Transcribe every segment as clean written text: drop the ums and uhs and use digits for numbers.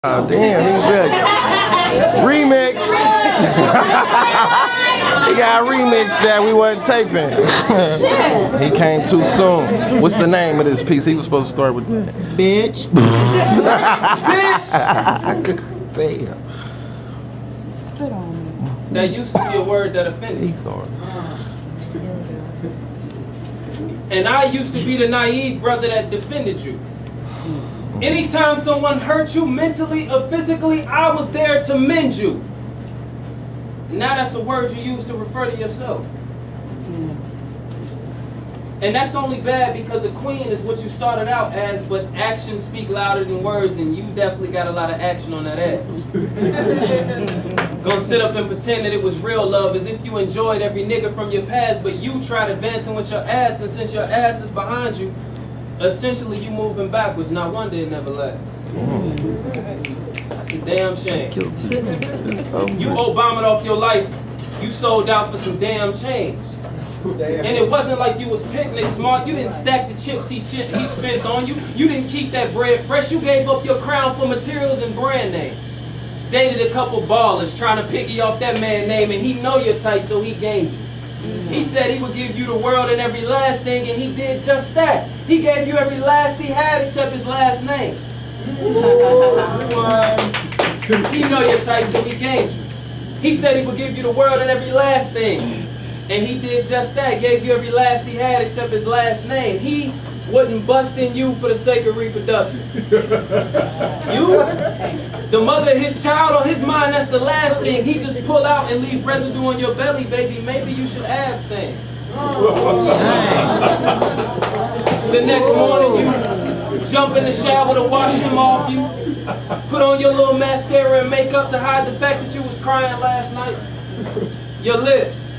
Oh, damn, he back. Remix. He got a remix that we wasn't taping. He came too soon. What's the name of this piece? He was supposed to start with that. Bitch. Bitch. Damn. Spit on me. That used to be a word that offended. He's sorry. And I used to be the naive brother that defended you. Anytime someone hurt you mentally or physically, I was there to mend you. Now that's a word you use to refer to yourself. And that's only bad because a queen is what you started out as, but actions speak louder than words, and you definitely got a lot of action on that ass. Gonna sit up and pretend that it was real love as if you enjoyed every nigga from your past, but you tried advancing with your ass, and since your ass is behind you, essentially you moving backwards. No wonder it never lasts. That's a damn shame. You Obama'd off your life. You sold out for some damn change. And it wasn't like you was picnic smart. You didn't stack the chips he spent on you. You didn't keep that bread fresh. You gave up your crown for materials and brand names. Dated a couple ballers trying to piggy off that man's name, and he know your type, so he gamed you. He said he would give you the world and every last thing, and he did just that. He gave you every last he had except his last name. He know your type, so he gamed you. He said he would give you the world and every last thing. And he did just that, gave you every last he had except his last name. He wouldn't bust in you for the sake of reproduction. You, the mother of his child, on his mind, that's the last thing. He just pull out and leave residue on your belly, baby. Maybe you should abstain. The next morning, you jump in the shower to wash him off you. Put on your little mascara and makeup to hide the fact that you was crying last night. Your lips.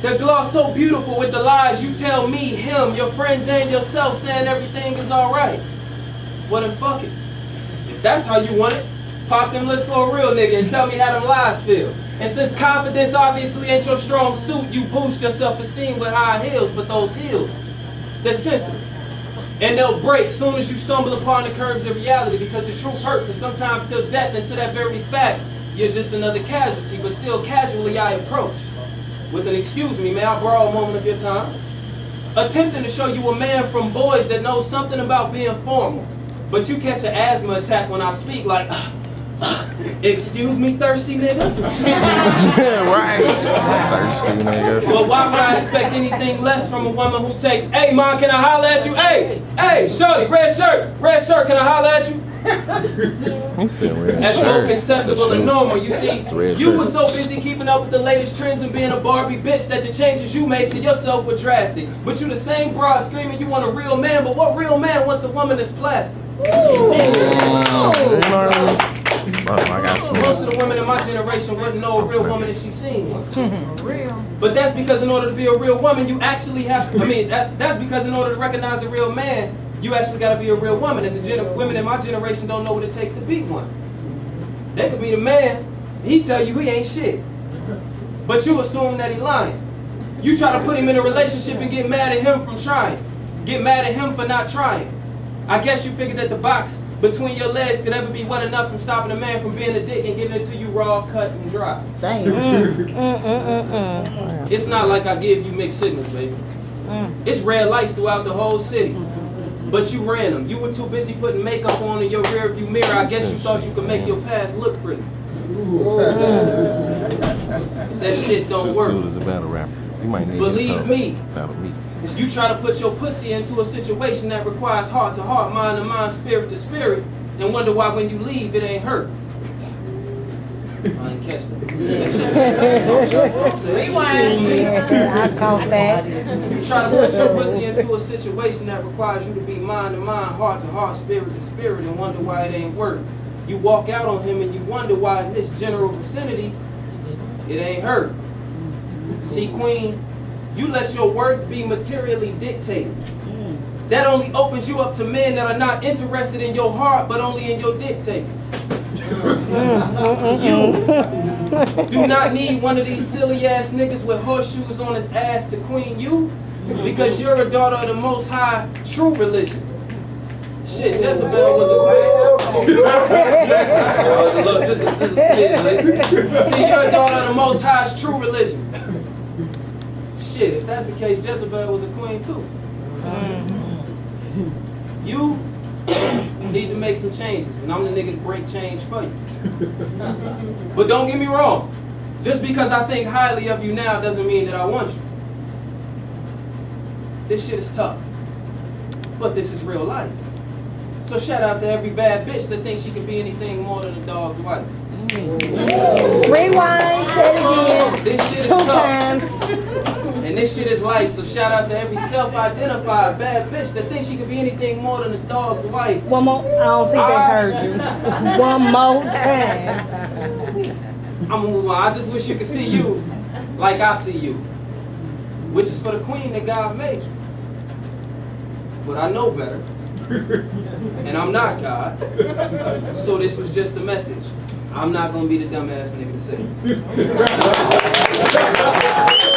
They gloss so beautiful with the lies you tell me, him, your friends, and yourself saying everything is alright. Well then fuck it. If that's how you want it, pop them lips for a real nigga and tell me how them lies feel. And since confidence obviously ain't your strong suit, you boost your self-esteem with high heels, but those heels, they're sensitive. And they'll break soon as you stumble upon the curves of reality because the truth hurts and sometimes till death, and to that very fact, you're just another casualty, but still casually I approach. With an excuse me, may I borrow a moment of your time? Attempting to show you a man from boys that knows something about being formal. But you catch an asthma attack when I speak like, excuse me, thirsty nigga? Right. Thirsty nigga. Well, why would I expect anything less from a woman who takes, hey, mom, can I holler at you? Hey, shorty, red shirt, can I holler at you? As both acceptable and normal. You see, you were so busy keeping up with the latest trends and being a Barbie bitch that the changes you made to yourself were drastic. But you the same broad screaming you want a real man, but what real man wants a woman that's plastic? Most of the women in my generation wouldn't know a real woman if she seen one. But that's because in order to be a real woman, you actually have, that's because in order to recognize a real man, you actually got to be a real woman, and the women in my generation don't know what it takes to be one. They could meet a man, he tell you he ain't shit, but you assume that he lying. You try to put him in a relationship and get mad at him from trying, get mad at him for not trying. I guess you figured that the box between your legs could ever be wet enough from stopping a man from being a dick and giving it to you raw, cut, and dry. It's not like I give you mixed signals, baby. It's red lights throughout the whole city. But you ran them. You were too busy putting makeup on in your rear view mirror. I guess you thought you could make your past look pretty. That shit don't work. This dude is a battle rapper. You might need Believe me. Battle me. You try to put your pussy into a situation that requires heart to heart, mind to mind, spirit to spirit, and wonder why when you leave it ain't hurt. I ain't catch that. Rewind. I caught that. You try to put your pussy into a situation that requires you to be mind to mind, heart to heart, spirit to spirit, and wonder why it ain't work. You walk out on him and you wonder why in this general vicinity, it ain't hurt. See, queen, you let your worth be materially dictated. That only opens you up to men that are not interested in your heart, but only in your dictating. You do not need one of these silly ass niggas with horseshoes on his ass to queen you, because you're a daughter of the Most High true religion. Shit, Jezebel was a Just a smidge. See, you're a daughter of the Most High's true religion. Shit, if that's the case, Jezebel was a queen too. You need to make some changes, and I'm the nigga to break change for you. But don't get me wrong. Just because I think highly of you now doesn't mean that I want you. This shit is tough. But this is real life. So shout out to every bad bitch that thinks she can be anything more than a dog's wife. Rewind, say it again. This shit is 2 tough. times. And this shit is life. So shout out to every self-identified bad bitch that thinks she can be anything more than a dog's wife. One more. I don't think they heard you. One more time. I'm gonna move on. I just wish you could see you like I see you. Which is for the queen that God made you. But I know better. And I'm not God. So this was just a message. I'm not gonna be the dumbass nigga to say it.